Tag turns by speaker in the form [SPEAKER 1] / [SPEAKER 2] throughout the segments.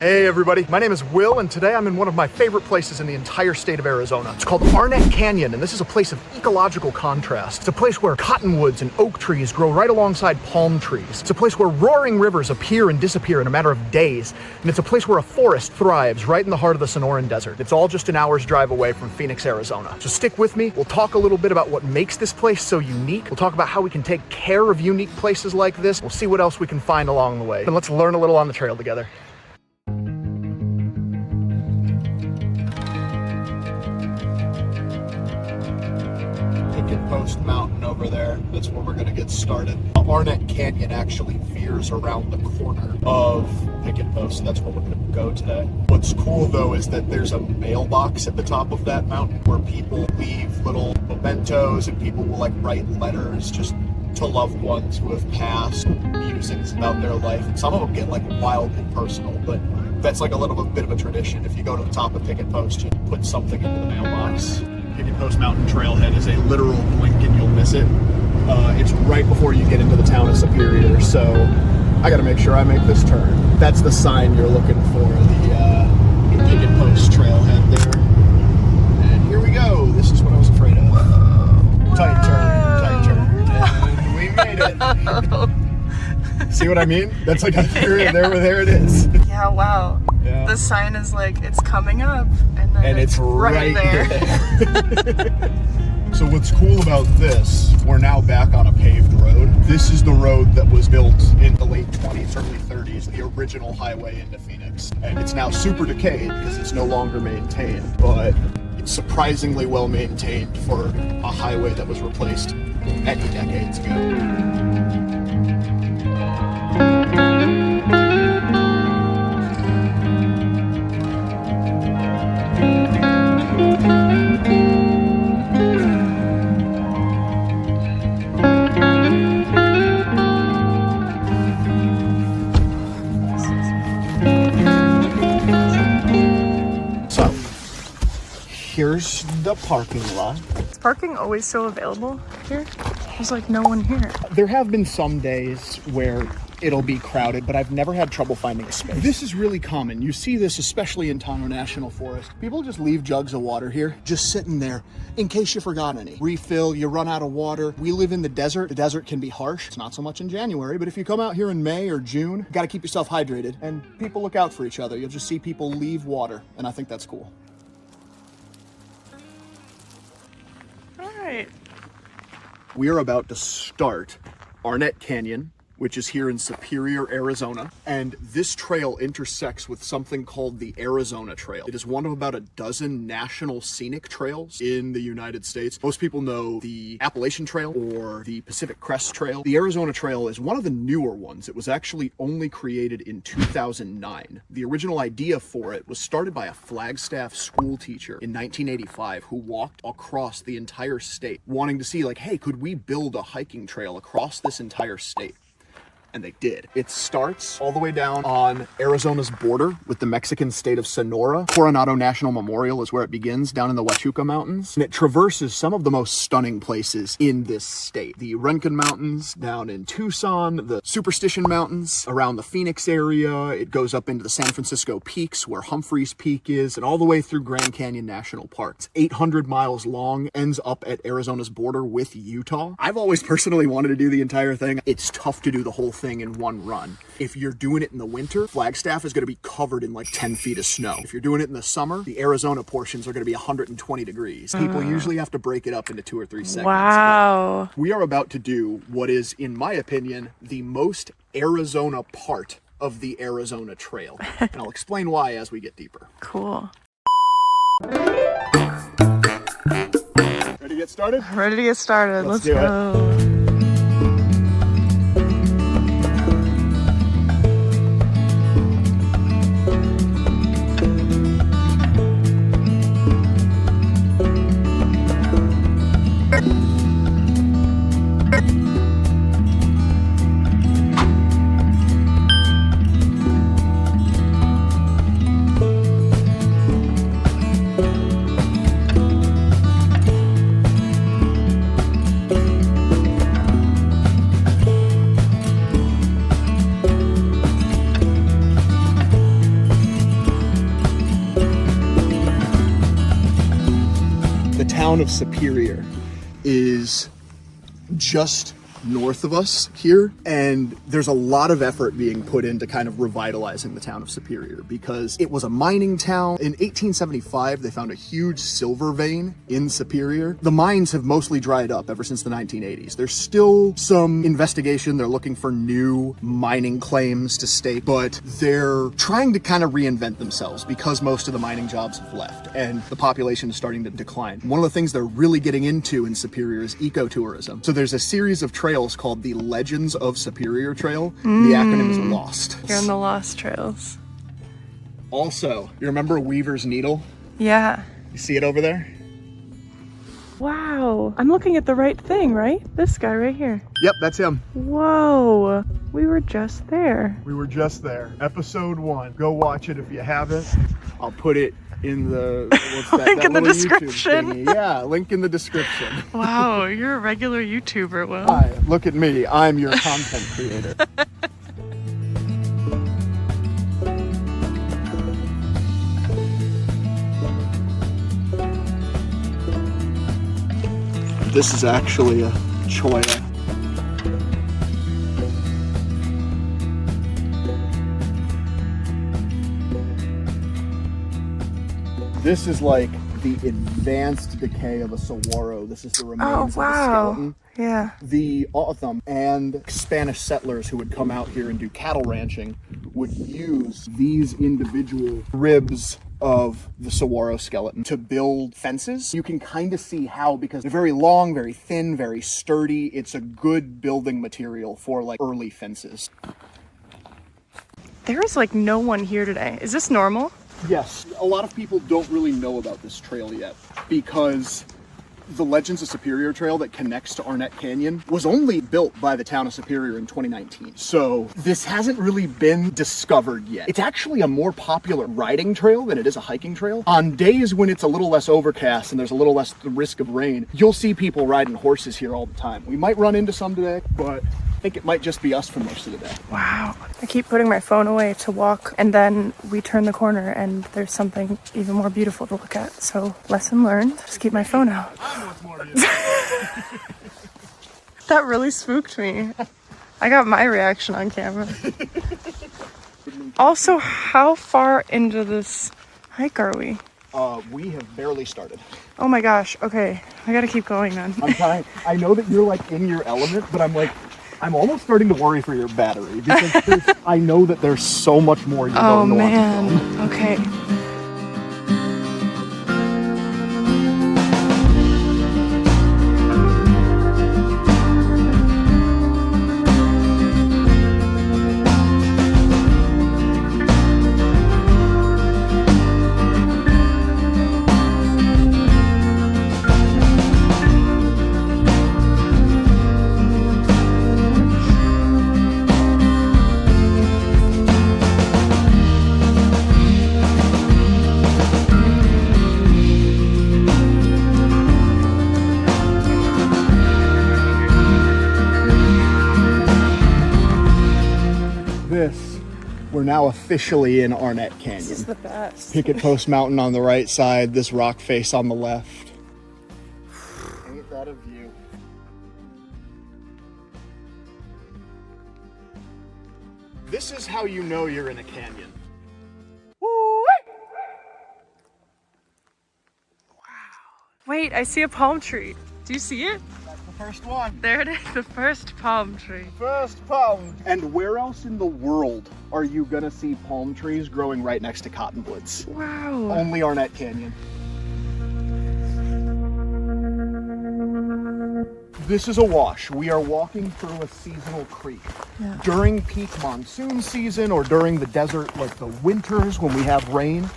[SPEAKER 1] Hey everybody, my name is Will, and today I'm in one of my favorite places in the entire state of Arizona. It's called Arnett Canyon, and this is a place of ecological contrast. It's a place where cottonwoods and oak trees grow right alongside palm trees. It's a place where roaring rivers appear and disappear in a matter of days, and it's a place where a forest thrives right in the heart of the Sonoran Desert. It's all just an hour's drive away from Phoenix, Arizona. So stick with me, we'll talk a little bit about what makes this place so unique. We'll talk about how we can take care of unique places like this. We'll see what else we can find along the way. And let's learn a little on the trail together. Picketpost Mountain over there. That's where we're gonna get started. Arnett Canyon actually veers around the corner of Picketpost. That's where we're gonna go today. What's cool though is that there's a mailbox at the top of that mountain where people leave little mementos and people will like write letters just to loved ones who have passed, musings about their life. And some of them get like wildly personal, but that's like a little bit of a tradition. If you go to the top of Picketpost, you put something into the mailbox. Picketpost Mountain trailhead is a literal blink and you'll miss it. It's right before you get into the town of Superior, so I gotta make sure I make this turn. That's the sign you're looking for, the Picketpost trailhead there. And here we go. This is what I was afraid of. Tight turn. And we made it. See what I mean? That's like there it is.
[SPEAKER 2] Yeah, wow.
[SPEAKER 1] Yeah.
[SPEAKER 2] The sign is like, it's coming up, and then
[SPEAKER 1] it's right
[SPEAKER 2] there.
[SPEAKER 1] So what's cool about this, we're now back on a paved road. This is the road that was built in the late 20s, early 30s, the original highway into Phoenix. And it's now super decayed because it's no longer maintained, but it's surprisingly well maintained for a highway that was replaced many decades ago. Here's the parking lot.
[SPEAKER 2] Is parking always so available here? There's like no one here.
[SPEAKER 1] There have been some days where it'll be crowded, but I've never had trouble finding a space. This is really common. You see this especially in Sonoran National Forest. People just leave jugs of water here, just sitting there in case you forgot any. Refill, you run out of water. We live in the desert. The desert can be harsh. It's not so much in January, but if you come out here in May or June, you gotta keep yourself hydrated, and people look out for each other. You'll just see people leave water, and I think that's cool.
[SPEAKER 2] Right.
[SPEAKER 1] We are about to start Arnett Canyon, which is here in Superior, Arizona. And this trail intersects with something called the Arizona Trail. It is one of about a dozen national scenic trails in the United States. Most people know the Appalachian Trail or the Pacific Crest Trail. The Arizona Trail is one of the newer ones. It was actually only created in 2009. The original idea for it was started by a Flagstaff school teacher in 1985 who walked across the entire state, wanting to see like, hey, could we build a hiking trail across this entire state? And they did. It starts all the way down on Arizona's border with the Mexican state of Sonora. Coronado National Memorial is where it begins, down in the Huachuca Mountains. And it traverses some of the most stunning places in this state. The Rincon Mountains down in Tucson, the Superstition Mountains around the Phoenix area. It goes up into the San Francisco Peaks where Humphreys Peak is, and all the way through Grand Canyon National Park. It's 800 miles long, ends up at Arizona's border with Utah. I've always personally wanted to do the entire thing. It's tough to do the whole thing in one run. If you're doing it in the winter, Flagstaff is going to be covered in like 10 feet of snow. If you're doing it in the summer, the Arizona portions are going to be 120 degrees. People usually have to break it up into 2 or 3 segments.
[SPEAKER 2] Wow.
[SPEAKER 1] We are about to do what is, in my opinion, the most Arizona part of the Arizona Trail. And I'll explain why as we get deeper.
[SPEAKER 2] Cool.
[SPEAKER 1] Ready to get started?
[SPEAKER 2] Ready to get started. Let's
[SPEAKER 1] do
[SPEAKER 2] go.
[SPEAKER 1] town of Superior is just north of us here, and there's a lot of effort being put into kind of revitalizing the town of Superior because it was a mining town. In 1875 they found a huge silver vein in Superior. The mines have mostly dried up ever since the 1980s. There's still some investigation. They're looking for new mining claims to stake, but they're trying to kind of reinvent themselves because most of the mining jobs have left and the population is starting to decline. One of the things they're really getting into in Superior is ecotourism. So there's a series of trails called the Legends of Superior Trail. The acronym is LOST.
[SPEAKER 2] You're on the Lost Trails.
[SPEAKER 1] Also, you remember Weaver's Needle?
[SPEAKER 2] Yeah.
[SPEAKER 1] You see it over there?
[SPEAKER 2] Wow. I'm looking at the right thing, right? This guy right here.
[SPEAKER 1] Yep, that's him.
[SPEAKER 2] Whoa. We were just there.
[SPEAKER 1] We were just there. Episode 1. Go watch it if you haven't. I'll put it in the
[SPEAKER 2] link in the description.
[SPEAKER 1] Yeah, link in the description.
[SPEAKER 2] Wow, you're a regular YouTuber, Will.
[SPEAKER 1] Hi, look at me. I'm your content creator. This is actually a cholla. This is like the advanced decay of a saguaro. This is the remains of the skeleton.
[SPEAKER 2] Yeah.
[SPEAKER 1] The O'odham and Spanish settlers who would come out here and do cattle ranching would use these individual ribs of the saguaro skeleton to build fences. You can kind of see how, because they're very long, very thin, very sturdy. It's a good building material for like early fences.
[SPEAKER 2] There is like no one here today. Is this normal?
[SPEAKER 1] Yes, a lot of people don't really know about this trail yet because the Legends of Superior Trail that connects to Arnett Canyon was only built by the town of Superior in 2019. So this hasn't really been discovered yet. It's actually a more popular riding trail than it is a hiking trail. On days when it's a little less overcast and there's a little less risk of rain, you'll see people riding horses here all the time. We might run into some today, but I think it might just be us for most of the day.
[SPEAKER 2] Wow. I keep putting my phone away to walk, and then we turn the corner and there's something even more beautiful to look at. So lesson learned, just keep my phone out. That really spooked me. I got my reaction on camera. Also, how far into this hike are we?
[SPEAKER 1] We have barely started.
[SPEAKER 2] Oh my gosh, okay. I gotta keep going then.
[SPEAKER 1] I'm trying. I know that you're like in your element, but I'm almost starting to worry for your battery because I know that there's so much more you're going to want to film.
[SPEAKER 2] Okay.
[SPEAKER 1] We're now officially in Arnett Canyon.
[SPEAKER 2] This is the best.
[SPEAKER 1] Picketpost Mountain on the right side, this rock face on the left. Ain't that a view? This is how you know you're in a canyon.
[SPEAKER 2] Wow. Wait, I see a palm tree. Do you see it?
[SPEAKER 1] That's the first one.
[SPEAKER 2] There it is, the first palm tree.
[SPEAKER 1] First palm. And where else in the world are you gonna see palm trees growing right next to cottonwoods?
[SPEAKER 2] Wow.
[SPEAKER 1] Only Arnett Canyon. This is a wash. We are walking through a seasonal creek.
[SPEAKER 2] Yeah.
[SPEAKER 1] During peak monsoon season or during the desert, like the winters when we have rain,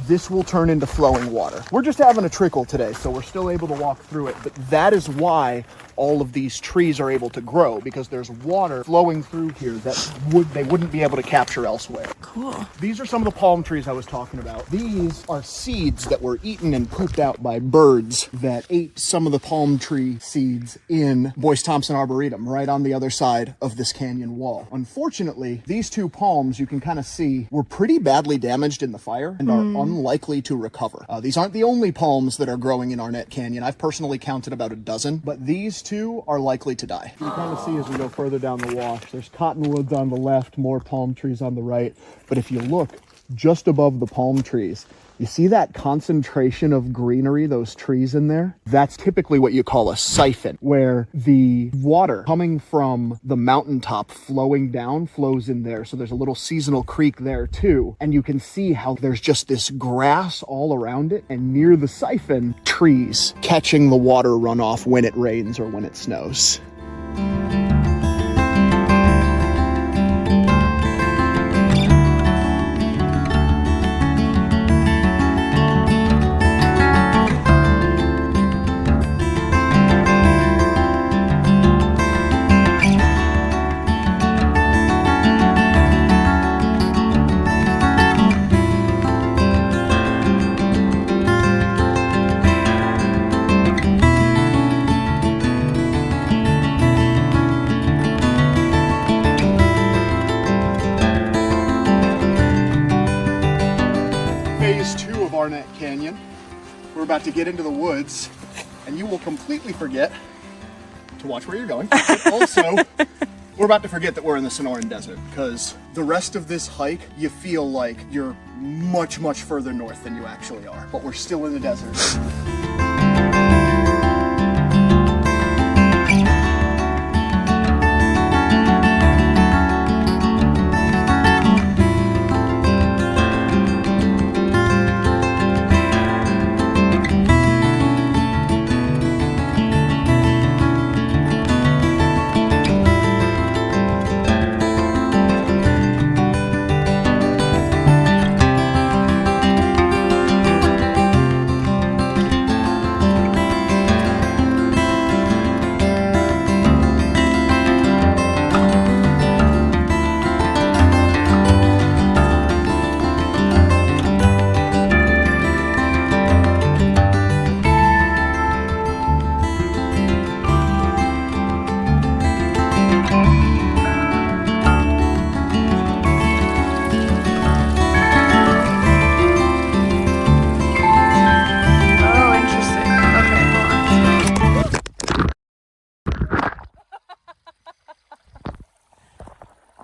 [SPEAKER 1] this will turn into flowing water. We're just having a trickle today, so we're still able to walk through it, but that is why all of these trees are able to grow, because there's water flowing through here that they wouldn't be able to capture elsewhere.
[SPEAKER 2] Cool.
[SPEAKER 1] These are some of the palm trees I was talking about. These are seeds that were eaten and pooped out by birds that ate some of the palm tree seeds in Boyce Thompson Arboretum, right on the other side of this canyon wall. Unfortunately, these two palms, you can kind of see, were pretty badly damaged in the fire and are unlikely to recover. These aren't the only palms that are growing in Arnett Canyon. I've personally counted about a dozen, but these two are likely to die. You can kind of see as we go further down the wash, there's cottonwoods on the left, more palm trees on the right. But if you look just above the palm trees, you see that concentration of greenery, those trees in there? That's typically what you call a siphon, where the water coming from the mountaintop flowing down flows in there. So there's a little seasonal creek there too. And you can see how there's just this grass all around it, and near the siphon, trees catching the water runoff when it rains or when it snows. Phase 2 of Arnett Canyon. We're about to get into the woods, and you will completely forget to watch where you're going. But also, we're about to forget that we're in the Sonoran Desert, because the rest of this hike, you feel like you're much, much further north than you actually are. But we're still in the desert.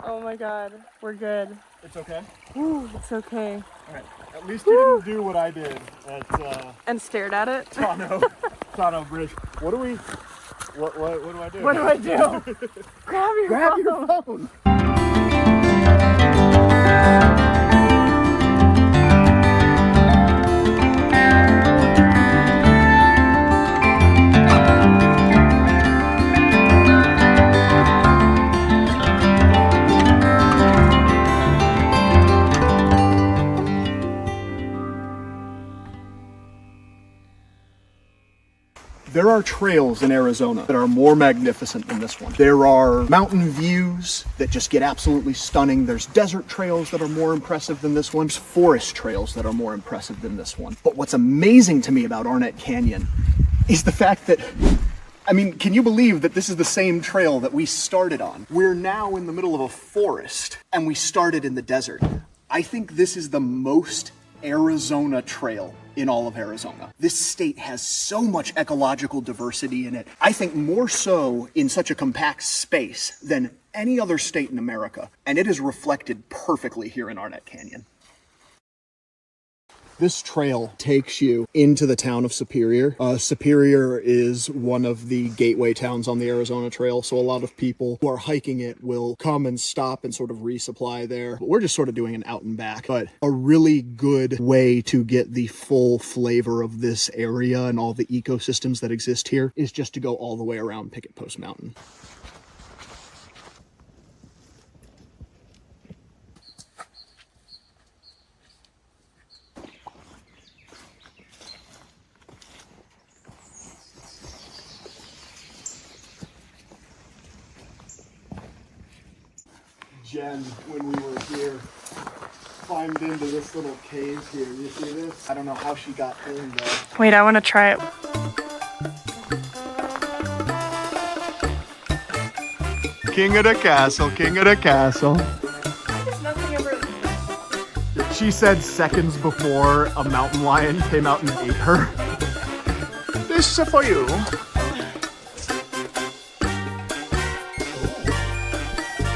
[SPEAKER 2] Oh my god, we're good.
[SPEAKER 1] It's okay?
[SPEAKER 2] Ooh, it's okay.
[SPEAKER 1] Alright, at least you didn't do what I did at
[SPEAKER 2] And stared at it?
[SPEAKER 1] Tano Bridge. What do I do?
[SPEAKER 2] What do I do? Grab your phone.
[SPEAKER 1] There are trails in Arizona that are more magnificent than this one. There are mountain views that just get absolutely stunning. There's desert trails that are more impressive than this one. There's forest trails that are more impressive than this one. But what's amazing to me about Arnett Canyon is the fact that, I mean, can you believe that this is the same trail that we started on? We're now in the middle of a forest, and we started in the desert. I think this is the most Arizona trail in all of Arizona. This state has so much ecological diversity in it. I think more so in such a compact space than any other state in America. And it is reflected perfectly here in Arnett Canyon. This trail takes you into the town of Superior. Superior is one of the gateway towns on the Arizona Trail, so a lot of people who are hiking it will come and stop and sort of resupply there. But we're just sort of doing an out and back, but a really good way to get the full flavor of this area and all the ecosystems that exist here is just to go all the way around Picketpost Mountain. Jen when we were here. Climbed into this little cave here. You see this? I don't know how she got in there.
[SPEAKER 2] Wait, I want to try it.
[SPEAKER 1] King of the castle, king of the castle.
[SPEAKER 2] Nothing ever.
[SPEAKER 1] She said seconds before a mountain lion came out and ate her. This is for you.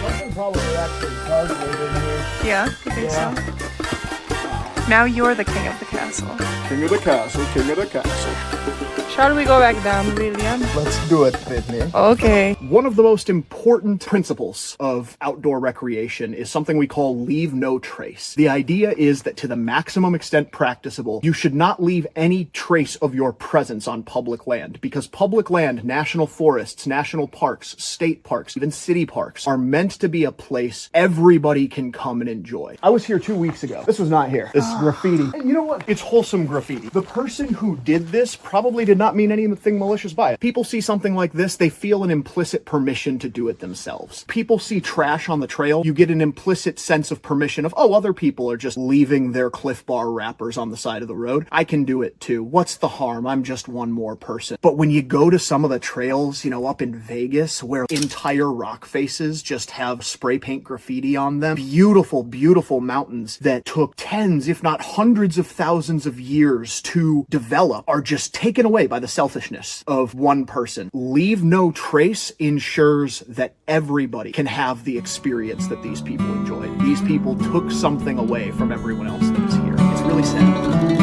[SPEAKER 1] Something probably actually carved in here.
[SPEAKER 2] Yeah, you think so? Now you're the king of the castle.
[SPEAKER 1] King of the castle, king of the castle.
[SPEAKER 2] Shall we go back down, William?
[SPEAKER 1] Let's do it, Whitney.
[SPEAKER 2] Okay.
[SPEAKER 1] One of the most important principles of outdoor recreation is something we call leave no trace. The idea is that to the maximum extent practicable, you should not leave any trace of your presence on public land, because public land, national forests, national parks, state parks, even city parks are meant to be a place everybody can come and enjoy. I was here 2 weeks ago. This was not here. This graffiti. And you know what? It's wholesome graffiti. The person who did this probably did not mean anything malicious by it. People see something like this, they feel an implicit permission to do it themselves. People see trash on the trail, you get an implicit sense of permission of, oh, other people are just leaving their Cliff Bar wrappers on the side of the road. I can do it too. What's the harm? I'm just one more person. But when you go to some of the trails, you know, up in Vegas, where entire rock faces just have spray paint graffiti on them, beautiful, beautiful mountains that took tens, if not hundreds of thousands of years to develop, are just taken away by the selfishness of one person. Leave no trace ensures that everybody can have the experience that these people enjoyed. These people took something away from everyone else that was here. It's really sad.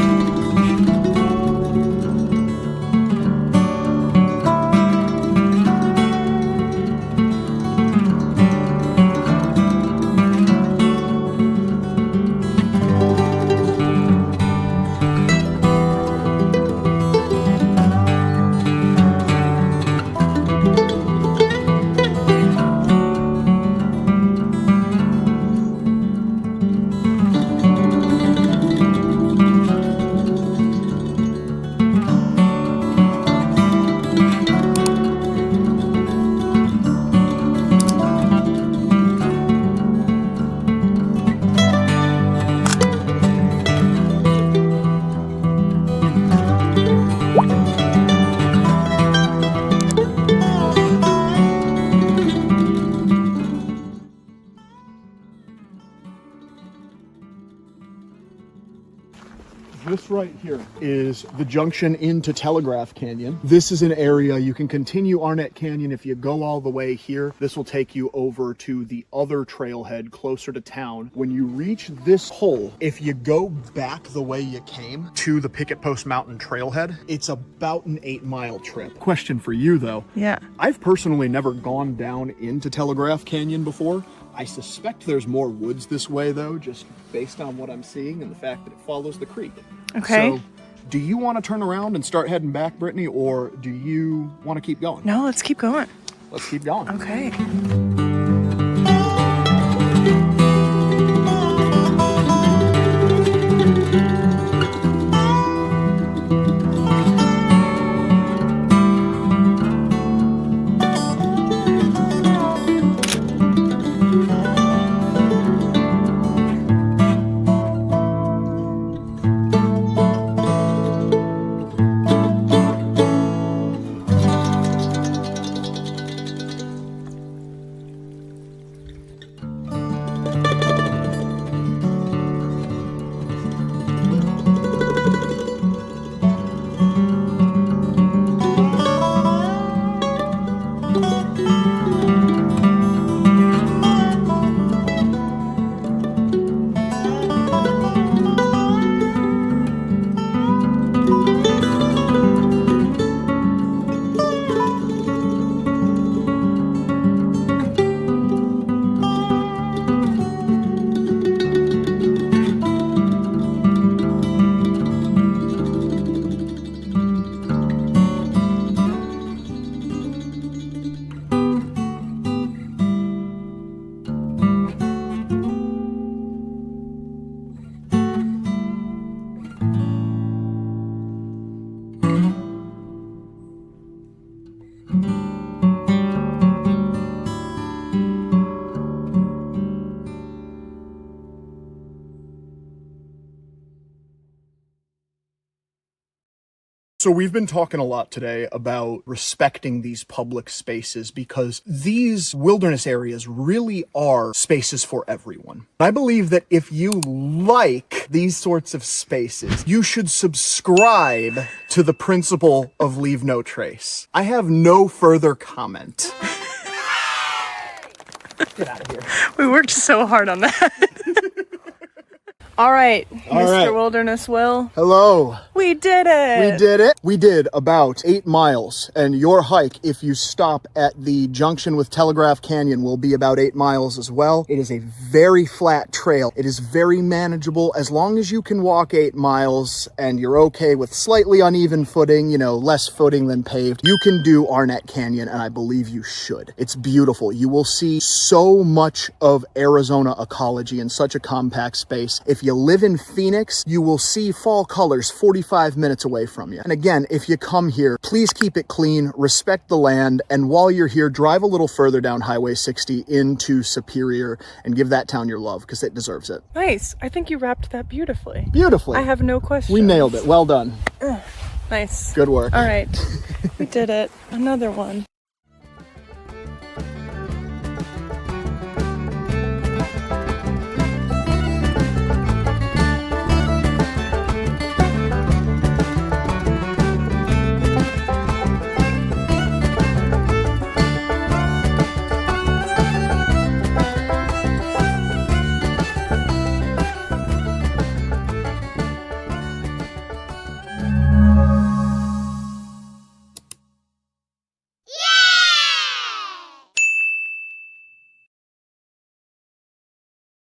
[SPEAKER 1] This right here is the junction into Telegraph Canyon. This is an area you can continue Arnett Canyon. If you go all the way here, this will take you over to the other trailhead closer to town. When you reach this hole, if you go back the way you came to the Picketpost Mountain trailhead, it's about an 8-mile trip. Question for you though.
[SPEAKER 2] Yeah.
[SPEAKER 1] I've personally never gone down into Telegraph Canyon before. I suspect there's more woods this way though, just based on what I'm seeing and the fact that it follows the creek.
[SPEAKER 2] Okay.
[SPEAKER 1] So, do you want to turn around and start heading back, Brittany, or do you want to keep going?
[SPEAKER 2] No, let's keep going.
[SPEAKER 1] Let's keep going.
[SPEAKER 2] Okay.
[SPEAKER 1] So we've been talking a lot today about respecting these public spaces because these wilderness areas really are spaces for everyone. I believe that if you like these sorts of spaces, you should subscribe to the principle of leave no trace. I have no further comment. Get out of here.
[SPEAKER 2] We worked so hard on that. All right, Mr.
[SPEAKER 1] right.
[SPEAKER 2] Wilderness Will.
[SPEAKER 1] Hello.
[SPEAKER 2] We did it.
[SPEAKER 1] We did it. We did about 8 miles, and your hike, if you stop at the junction with Telegraph Canyon, will be about 8 miles as well. It is a very flat trail. It is very manageable as long as you can walk 8 miles and you're okay with slightly uneven footing, you know, less footing than paved. You can do Arnett Canyon, and I believe you should. It's beautiful. You will see so much of Arizona ecology in such a compact space. If you live in Phoenix, you will see fall colors 45 minutes away from you. And again, if you come here, please keep it clean, respect the land, and while you're here, drive a little further down Highway 60 into Superior and give that town your love because it deserves it.
[SPEAKER 2] Nice. I think you wrapped that beautifully.
[SPEAKER 1] Beautifully.
[SPEAKER 2] I have no questions.
[SPEAKER 1] We nailed it. Well done.
[SPEAKER 2] Nice.
[SPEAKER 1] Good work.
[SPEAKER 2] All right. We did it. Another one.